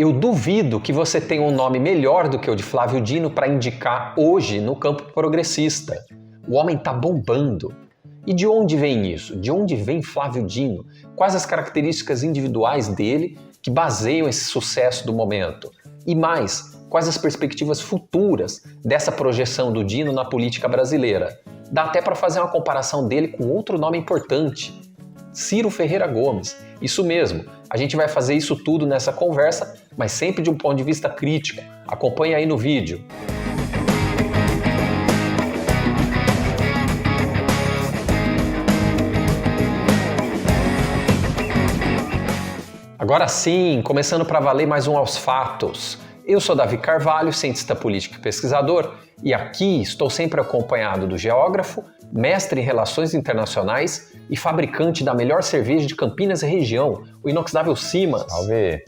Eu duvido que você tenha um nome melhor do que o de Flávio Dino para indicar hoje no campo progressista. O homem está bombando. E de onde vem isso? De onde vem Flávio Dino? Quais as características individuais dele que baseiam esse sucesso do momento? E mais, quais as perspectivas futuras dessa projeção do Dino na política brasileira? Dá até para fazer uma comparação dele com outro nome importante, Ciro Ferreira Gomes. Isso mesmo, a gente vai fazer isso tudo nessa conversa, mas sempre de um ponto de vista crítico. Acompanhe aí no vídeo. Agora sim, começando para valer mais um Aos Fatos. Eu sou Davi Carvalho, cientista político e pesquisador, e aqui estou sempre acompanhado do geógrafo, mestre em Relações Internacionais e fabricante da melhor cerveja de Campinas e região, o inoxidável Simas. Salve!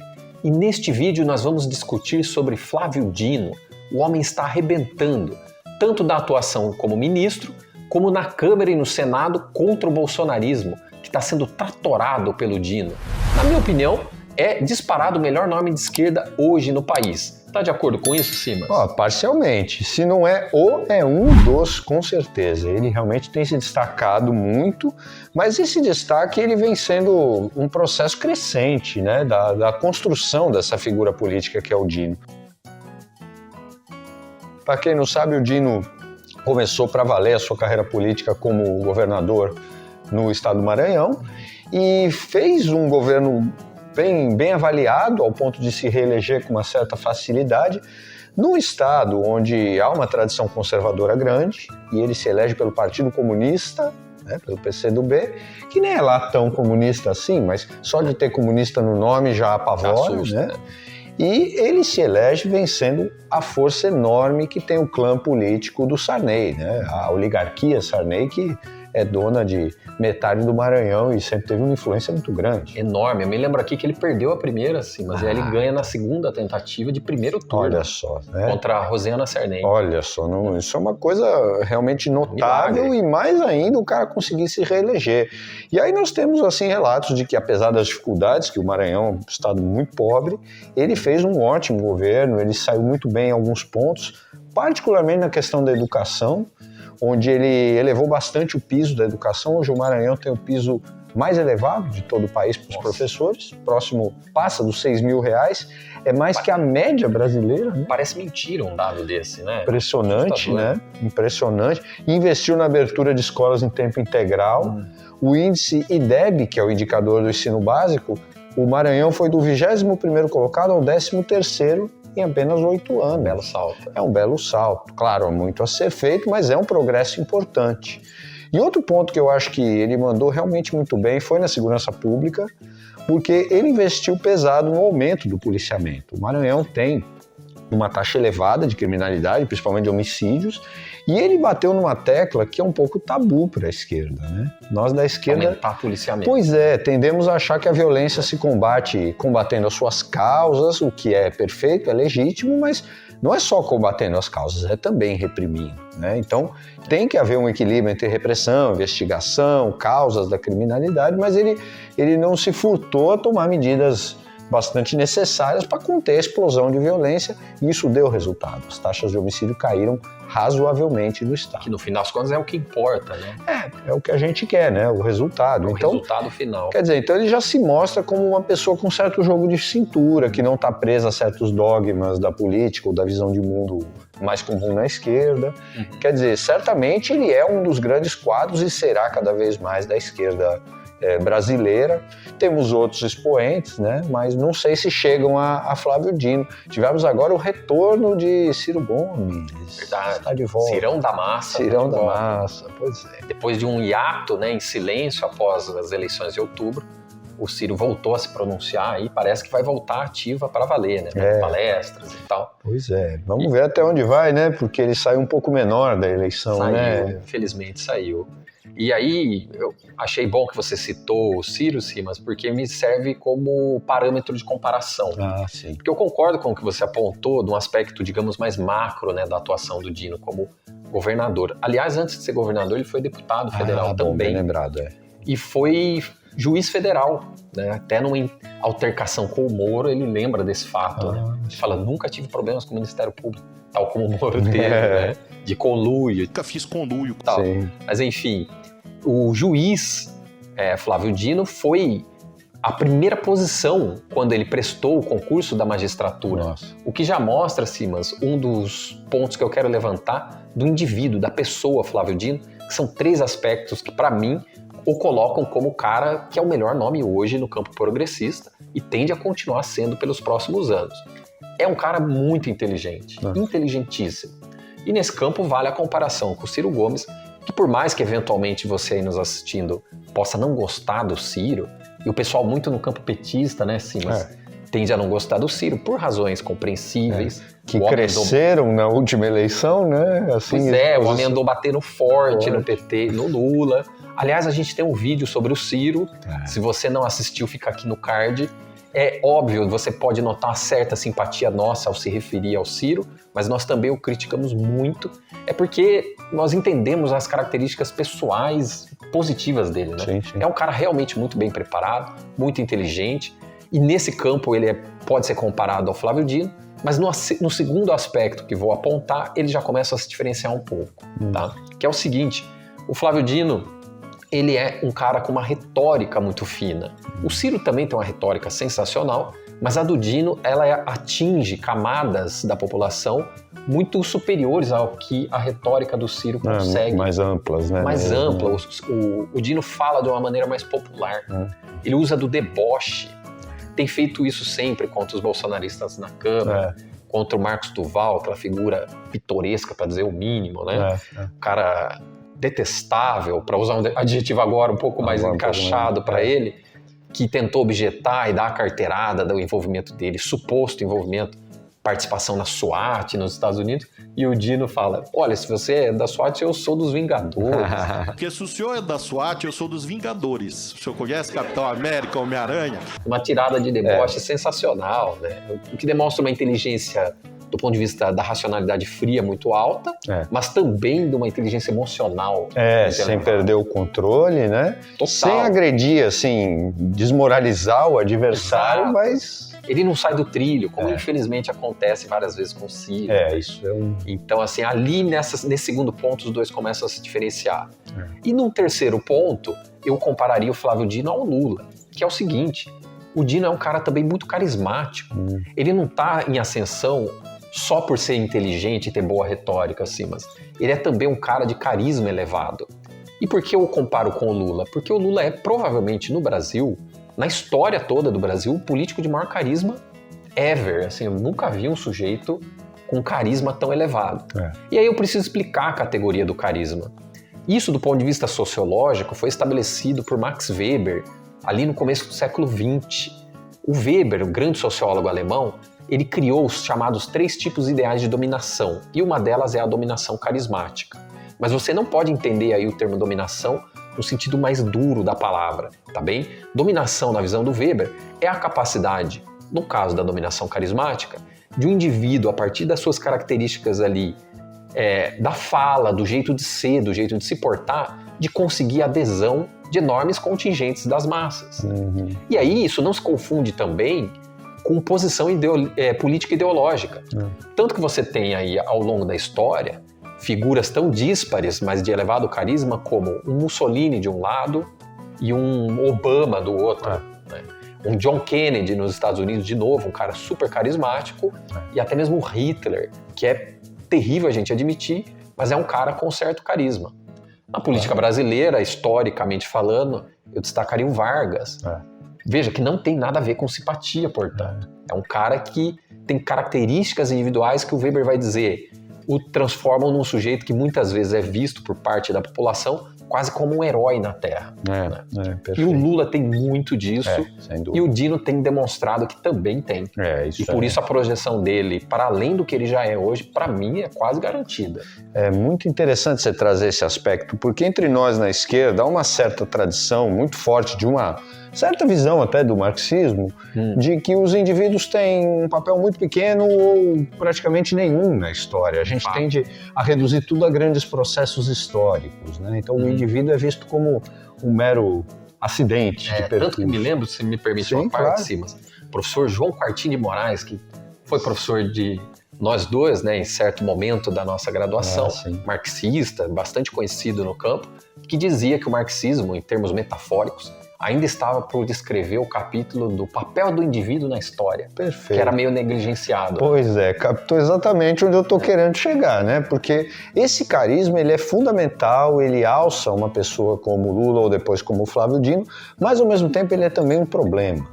E neste vídeo nós vamos discutir sobre Flávio Dino. O homem está arrebentando, tanto da atuação como ministro, como na Câmara e no Senado contra o bolsonarismo, que está sendo tratorado pelo Dino. Na minha opinião, é disparado o melhor nome de esquerda hoje no país. Está de acordo com isso, Simas? Parcialmente. Se não é o, é um dos, com certeza. Ele realmente tem se destacado muito, mas esse destaque ele vem sendo um processo crescente, né, da construção dessa figura política que é o Dino. Para quem não sabe, o Dino começou para valer a sua carreira política como governador no estado do Maranhão e fez um governo bem avaliado, ao ponto de se reeleger com uma certa facilidade, num estado onde há uma tradição conservadora grande, e ele se elege pelo Partido Comunista, né, pelo PCdoB, que nem é lá tão comunista assim, mas só de ter comunista no nome já apavora, né? E ele se elege vencendo a força enorme que tem o clã político do Sarney, né? A oligarquia Sarney, que é dona de metade do Maranhão e sempre teve uma influência muito grande. Enorme. Eu me lembro aqui que ele perdeu a primeira, sim, mas ele ganha na segunda tentativa de primeiro turno. Olha só, né? Contra a Rosiana Sarney. Olha só, isso é uma coisa realmente notável. Milagre. E mais ainda o cara conseguir se reeleger. E aí nós temos assim relatos de que, apesar das dificuldades, que o Maranhão é um estado muito pobre, ele fez um ótimo governo, ele saiu muito bem em alguns pontos, particularmente na questão da educação, onde ele elevou bastante o piso da educação. Hoje o Maranhão tem o piso mais elevado de todo o país para os professores, próximo passa dos R$6.000, é mais que a média brasileira. Né? Parece mentira um dado desse, né? Impressionante, né? Impressionante. Investiu na abertura de escolas em tempo integral. O índice IDEB, que é o indicador do ensino básico, o Maranhão foi do 21º colocado ao 13º em apenas 8 anos. Belo salto. É um belo salto. Claro, há muito a ser feito, mas é um progresso importante. E outro ponto que eu acho que ele mandou realmente muito bem foi na segurança pública, porque ele investiu pesado no aumento do policiamento. O Maranhão tem uma taxa elevada de criminalidade, principalmente de homicídios, e ele bateu numa tecla que é um pouco tabu para a esquerda, né? Nós da esquerda... Aumentar policiamento. Pois é, tendemos a achar que a violência se combate combatendo as suas causas, o que é perfeito, é legítimo, mas não é só combatendo as causas, é também reprimindo, né? Então, tem que haver um equilíbrio entre repressão, investigação, causas da criminalidade, mas ele não se furtou a tomar medidas bastante necessárias para conter a explosão de violência, e isso deu resultado. As taxas de homicídio caíram razoavelmente no estado. Que no final das contas é o que importa, né? É o que a gente quer, né? O resultado. O resultado final. Quer dizer, então ele já se mostra como uma pessoa com certo jogo de cintura, que não está presa a certos dogmas da política ou da visão de mundo mais comum na esquerda. Quer dizer, certamente ele é um dos grandes quadros e será cada vez mais da esquerda brasileira. Temos outros expoentes, né? Mas não sei se chegam a Flávio Dino. Tivemos agora o retorno de Ciro Gomes. Verdade. Está de volta. Cirão da Massa. Cirão da Massa, pois é. Depois de um hiato, né, em silêncio após as eleições de outubro, o Ciro voltou a se pronunciar e parece que vai voltar ativa para valer, né? Palestras e tal. Pois é. Vamos ver até onde vai, né? Porque ele saiu um pouco menor da eleição, né? Infelizmente saiu. E aí, eu achei bom que você citou o Ciro, Simas, porque me serve como parâmetro de comparação. Sim. Porque eu concordo com o que você apontou de um aspecto, digamos, mais macro, né, da atuação do Dino como governador. Aliás, antes de ser governador, ele foi deputado federal também. Bem lembrado, E foi juiz federal, né? Até numa altercação com o Moro, ele lembra desse fato. Né? Ele fala, nunca tive problemas com o Ministério Público, tal como o Moro teve, né? De conluio. Nunca fiz conluio. Tal. Mas enfim, o juiz Flávio Dino foi a primeira posição quando ele prestou o concurso da magistratura. Nossa. O que já mostra, Simas, um dos pontos que eu quero levantar do indivíduo, da pessoa Flávio Dino, que são 3 aspectos que, para mim, o colocam como o cara que é o melhor nome hoje no campo progressista e tende a continuar sendo pelos próximos anos. É um cara muito inteligente, inteligentíssimo. E nesse campo vale a comparação com o Ciro Gomes, que por mais que eventualmente você aí nos assistindo possa não gostar do Ciro, e o pessoal muito no campo petista, né, Simas, tende a não gostar do Ciro por razões compreensíveis. Que cresceram na última eleição, né? Assim, o homem andou batendo forte no PT, no Lula. Aliás, a gente tem um vídeo sobre o Ciro. Se você não assistiu, fica aqui no card. É óbvio, você pode notar uma certa simpatia nossa ao se referir ao Ciro, mas nós também o criticamos muito. É porque nós entendemos as características pessoais positivas dele, né? Sim. É um cara realmente muito bem preparado, muito inteligente, e nesse campo ele pode ser comparado ao Flávio Dino, mas no segundo aspecto que vou apontar, ele já começa a se diferenciar um pouco, tá? Que é o seguinte, o Flávio Dino, ele é um cara com uma retórica muito fina. O Ciro também tem uma retórica sensacional, mas a do Dino, ela atinge camadas da população muito superiores ao que a retórica do Ciro consegue. Mais amplas, né? Mais ampla. O Dino fala de uma maneira mais popular. Ele usa do deboche. Tem feito isso sempre contra os bolsonaristas na Câmara, contra o Marcos Duval, aquela figura pitoresca, para dizer o mínimo, né? Um cara detestável, para usar um adjetivo agora um pouco mais encaixado para ele, que tentou objetar e dar a carteirada do envolvimento dele, suposto envolvimento, participação na SWAT nos Estados Unidos, e o Dino fala, olha, se você é da SWAT, eu sou dos Vingadores. Porque se o senhor é da SWAT, eu sou dos Vingadores. O senhor conhece Capitão América, Homem-Aranha? Uma tirada de deboche sensacional, né? O que demonstra uma inteligência do ponto de vista da racionalidade fria muito alta, mas também de uma inteligência emocional. Sem perder o controle, né? Total. Sem agredir, assim, desmoralizar o adversário, mas... Ele não sai do trilho, como infelizmente acontece várias vezes com o Ciro. Isso é um... Então, assim, ali nesse segundo ponto, os dois começam a se diferenciar. E num terceiro ponto, eu compararia o Flávio Dino ao Lula, que é o seguinte, o Dino é um cara também muito carismático. Ele não está em ascensão só por ser inteligente e ter boa retórica, assim, mas ele é também um cara de carisma elevado. E por que eu comparo com o Lula? Porque o Lula é provavelmente no Brasil, na história toda do Brasil, o político de maior carisma ever. Assim, eu nunca vi um sujeito com carisma tão elevado. E aí eu preciso explicar a categoria do carisma. Isso, do ponto de vista sociológico, foi estabelecido por Max Weber ali no começo do século XX. O Weber, o grande sociólogo alemão, ele criou os chamados 3 tipos ideais de dominação, e uma delas é a dominação carismática. Mas você não pode entender aí o termo dominação no sentido mais duro da palavra, tá bem? Dominação, na visão do Weber, é a capacidade, no caso da dominação carismática, de um indivíduo, a partir das suas características ali, da fala, do jeito de ser, do jeito de se portar, de conseguir adesão de enormes contingentes das massas. E aí isso não se confunde também com posição política ideológica. Tanto que você tem aí, ao longo da história, figuras tão díspares, mas de elevado carisma, como um Mussolini de um lado e um Obama do outro. Né? Um John Kennedy nos Estados Unidos, de novo, um cara super carismático, e até mesmo um Hitler, que é terrível a gente admitir, mas é um cara com certo carisma. Na política brasileira, historicamente falando, eu destacaria o Vargas. Veja que não tem nada a ver com simpatia, portanto. É um cara que tem características individuais que o Weber vai dizer o transformam num sujeito que muitas vezes é visto por parte da população quase como um herói na Terra. E o Lula tem muito disso, e o Dino tem demonstrado que também tem. E por isso a projeção dele, para além do que ele já é hoje, para mim é quase garantida. É muito interessante você trazer esse aspecto, porque entre nós na esquerda há uma certa tradição muito forte de uma certa visão até do marxismo, de que os indivíduos têm um papel muito pequeno ou praticamente nenhum na história. A gente tende a reduzir tudo a grandes processos históricos, né? Então o indivíduo é visto como um mero acidente de percurso. Tanto que me lembro, se me permite Sim, uma parte, claro. Simas, o professor João Quartim de Moraes, que foi professor de nós dois, né, em certo momento da nossa graduação, sim. marxista, bastante conhecido no campo, que dizia que o marxismo, em termos metafóricos, ainda estava por descrever o capítulo do papel do indivíduo na história, Perfeito. que era meio negligenciado. Pois é, captou exatamente onde eu estou querendo chegar, né? Porque esse carisma, ele é fundamental, ele alça uma pessoa como Lula ou depois como Flávio Dino, mas ao mesmo tempo ele é também um problema.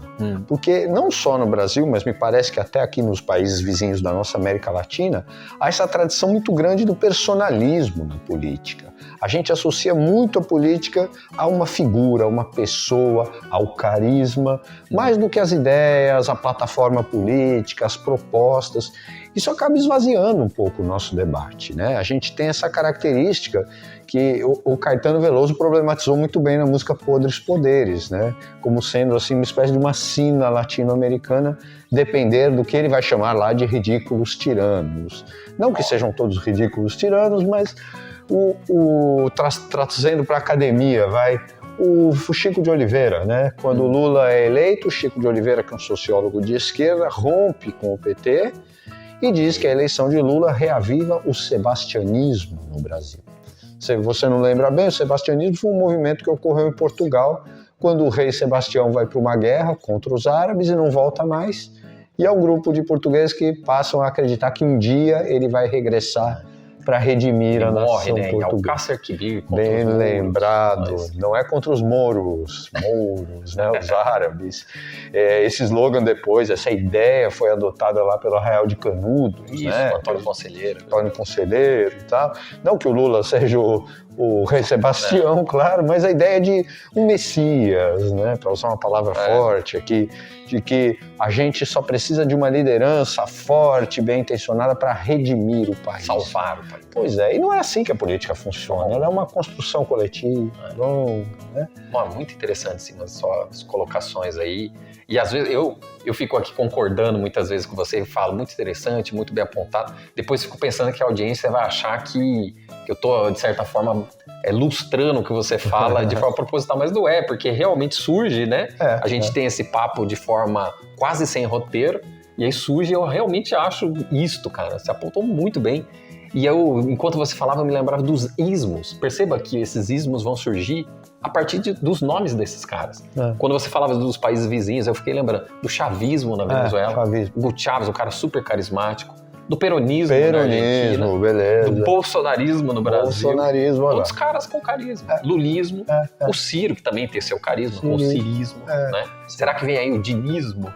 Porque não só no Brasil, mas me parece que até aqui nos países vizinhos da nossa América Latina, há essa tradição muito grande do personalismo na política. A gente associa muito a política a uma figura, a uma pessoa, ao carisma, mais do que as ideias, a plataforma política, as propostas. Isso acaba esvaziando um pouco o nosso debate, né? A gente tem essa característica que o Caetano Veloso problematizou muito bem na música Podres Poderes, né? Como sendo assim uma espécie de uma sina latino-americana, depender do que ele vai chamar lá de ridículos tiranos. Não que sejam todos ridículos tiranos, mas trazendo para a academia, o Chico de Oliveira, né? Quando o Lula é eleito, o Chico de Oliveira, que é um sociólogo de esquerda, rompe com o PT e diz que a eleição de Lula reaviva o sebastianismo no Brasil. Se você não lembra bem, o sebastianismo foi um movimento que ocorreu em Portugal, quando o rei Sebastião vai para uma guerra contra os árabes e não volta mais, e é um grupo de portugueses que passam a acreditar que um dia ele vai regressar para redimir a nação portuguesa. Alcácer Quibir contra Bem os lembrado, mas... não é contra os mouros, né, os árabes. Esse slogan depois, essa ideia foi adotada lá pelo Arraial de Canudos. Isso, né? Antônio Conselheiro. Antônio Conselheiro e tal. Não que o Lula seja o rei Sebastião, claro, mas a ideia de um Messias, né, para usar uma palavra forte aqui, de que a gente só precisa de uma liderança forte, bem intencionada para redimir o país. Salvar o país. Pois é, e não é assim que a política funciona, ela é uma construção coletiva, longa, né? Bom, muito interessante, sim, as suas colocações aí. E às vezes eu fico aqui concordando muitas vezes com você, falo muito interessante, muito bem apontado. Depois fico pensando que a audiência vai achar que eu estou, de certa forma, lustrando o que você fala de forma proposital, mas não é, porque realmente surge, né? A gente tem esse papo de forma quase sem roteiro, e aí surge, eu realmente acho isto, cara. Você apontou muito bem. E enquanto você falava, eu me lembrava dos ismos. Perceba que esses ismos vão surgir a partir dos nomes desses caras. Quando você falava dos países vizinhos, eu fiquei lembrando do chavismo na Venezuela, do Chávez, um cara super carismático, do peronismo na Argentina, beleza. do bolsonarismo no Brasil. Bolsonarismo, olha lá. Todos caras com carisma. Lulismo, o Ciro, que também tem seu carisma, com o cirismo, né? Será que vem aí o dinismo?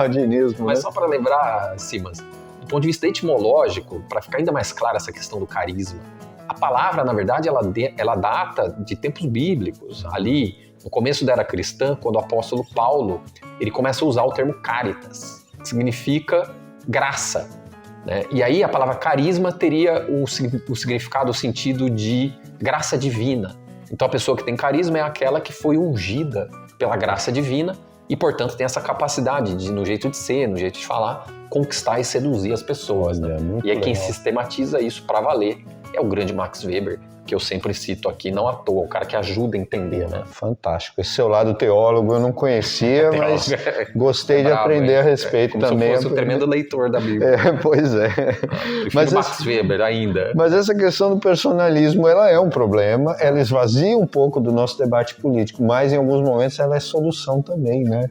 O dinismo, Mas né? só para lembrar, Simas, do ponto de vista etimológico, para ficar ainda mais clara essa questão do carisma, a palavra, na verdade, ela data de tempos bíblicos. Ali, no começo da era cristã, quando o apóstolo Paulo, ele começa a usar o termo caritas, que significa graça, né? E aí a palavra carisma teria o significado, o sentido de graça divina. Então a pessoa que tem carisma é aquela que foi ungida pela graça divina e, portanto, tem essa capacidade de, no jeito de ser, no jeito de falar, conquistar e seduzir as pessoas, né? E aí quem sistematiza isso para valer é o grande Max Weber, que eu sempre cito aqui, não à toa, o cara que ajuda a entender, né? Fantástico. Esse seu lado teólogo eu não conhecia, mas gostei de aprender a respeito como também. Como se fosse um tremendo leitor da Bíblia. Pois é. Mas Max Weber ainda. Mas essa questão do personalismo, ela é um problema, ela esvazia um pouco do nosso debate político, mas em alguns momentos ela é solução também, né?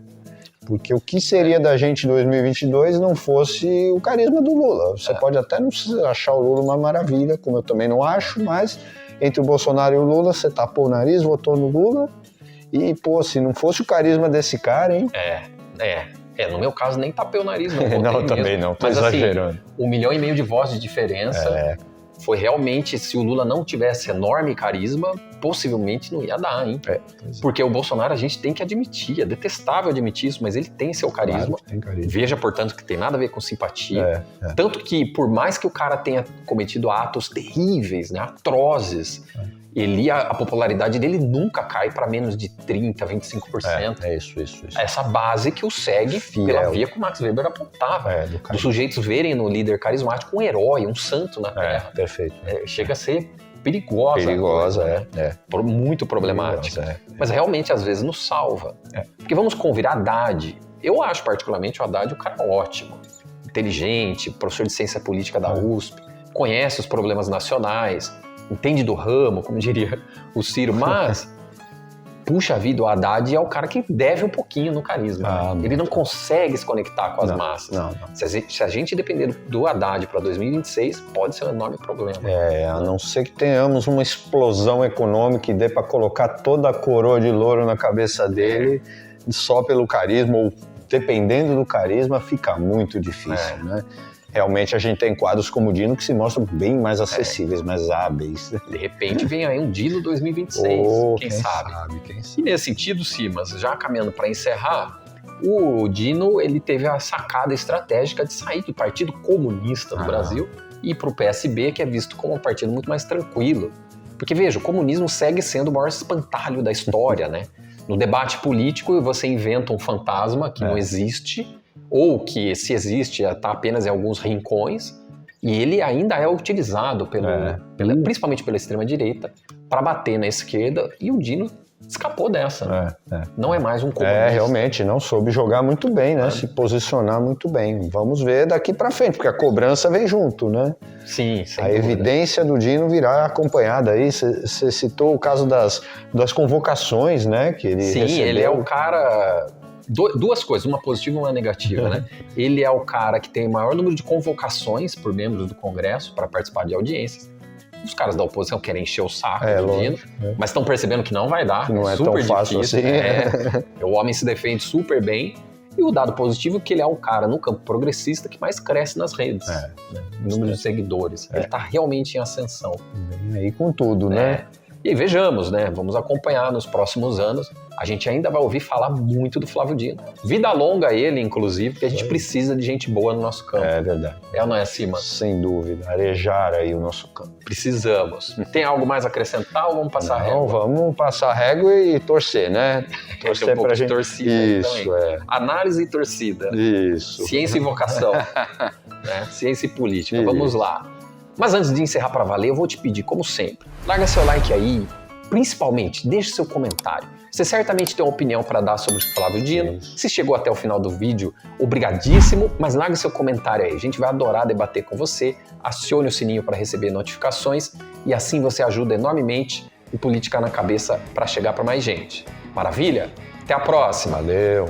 Porque o que seria da gente em 2022 não fosse o carisma do Lula? Você pode até não achar o Lula uma maravilha, como eu também não acho, mas entre o Bolsonaro e o Lula, você tapou o nariz, votou no Lula e, pô, se não fosse o carisma desse cara, hein? No meu caso nem tapei o nariz, não. Não, também não, tô exagerando. Assim, 1,5 milhão de vozes de diferença foi realmente, se o Lula não tivesse enorme carisma, possivelmente não ia dar, hein? Porque o Bolsonaro, a gente tem que admitir, é detestável admitir isso, mas ele tem seu carisma. Claro, tem carisma. Veja, portanto, que tem nada a ver com simpatia. Tanto que, por mais que o cara tenha cometido atos terríveis, né, atrozes, a popularidade dele nunca cai para menos de 30%, 25%. Isso. Essa base que o segue pela via que o Max Weber apontava. Dos sujeitos verem no líder carismático um herói, um santo na Terra. Perfeito. Chega a ser perigosa. Perigosa, Muito problemática. Perigosa, Mas realmente, às vezes, nos salva. Porque vamos convirar Haddad. Eu acho, particularmente, o Haddad um cara ótimo, inteligente, professor de ciência política da USP, conhece os problemas nacionais, entende do ramo, como diria o Ciro, mas, puxa vida, o Haddad é o cara que deve um pouquinho no carisma. Ele não consegue se conectar com as massas. Não. Se a gente depender do Haddad para 2026, pode ser um enorme problema. A não ser que tenhamos uma explosão econômica que dê para colocar toda a coroa de louro na cabeça dele só pelo carisma, ou dependendo do carisma, fica muito difícil, né? Realmente a gente tem quadros como o Dino que se mostram bem mais acessíveis, mais hábeis. De repente vem aí um Dino 2026, quem sabe? E nesse sentido, Simas, já caminhando para encerrar, o Dino ele teve a sacada estratégica de sair do Partido Comunista do Brasil e ir para o PSB, que é visto como um partido muito mais tranquilo. Porque veja, o comunismo segue sendo o maior espantalho da história, né? No debate político você inventa um fantasma que não existe, ou que, se existe, está apenas em alguns rincões, e ele ainda é utilizado, principalmente pela extrema-direita, para bater na esquerda, e o Dino escapou dessa. Não é mais um comunista. Realmente, não soube jogar muito bem, né? Se posicionar muito bem. Vamos ver daqui para frente, porque a cobrança vem junto, né? Sim, sem a dúvida. Evidência do Dino virá acompanhada aí. Você citou o caso das convocações, né? Que ele recebeu. Ele é o cara... Duas coisas, uma positiva e uma negativa, né? Ele é o cara que tem o maior número de convocações por membros do Congresso para participar de audiências. Os caras da oposição querem encher o saco do Dino, mas estão percebendo que não vai dar, que não é super tão fácil difícil. assim. O homem se defende super bem. E o dado positivo é que ele é o cara no campo progressista que mais cresce nas redes, número de seguidores. Ele está realmente em ascensão. Vem aí com tudo, né? E aí, vejamos, né? Vamos acompanhar nos próximos anos. A gente ainda vai ouvir falar muito do Flávio Dino. Vida longa a ele, inclusive, porque a gente precisa de gente boa no nosso campo. É verdade. Ou não é assim, mano? Sem dúvida. Arejar aí o nosso campo. Precisamos. Tem algo mais a acrescentar ou vamos passar a régua? Vamos passar a régua e torcer, né? Torcer tem um pouco de torcida. Isso, também. Análise e torcida. Isso. Ciência e vocação. Ciência e política. Isso. Vamos lá. Mas antes de encerrar para valer, eu vou te pedir, como sempre, larga seu like aí, principalmente, deixe seu comentário. Você certamente tem uma opinião para dar sobre o Flávio Dino. Se chegou até o final do vídeo, obrigadíssimo, mas larga seu comentário aí. A gente vai adorar debater com você. Acione o sininho para receber notificações e assim você ajuda enormemente o Política na Cabeça para chegar para mais gente. Maravilha? Até a próxima! Valeu!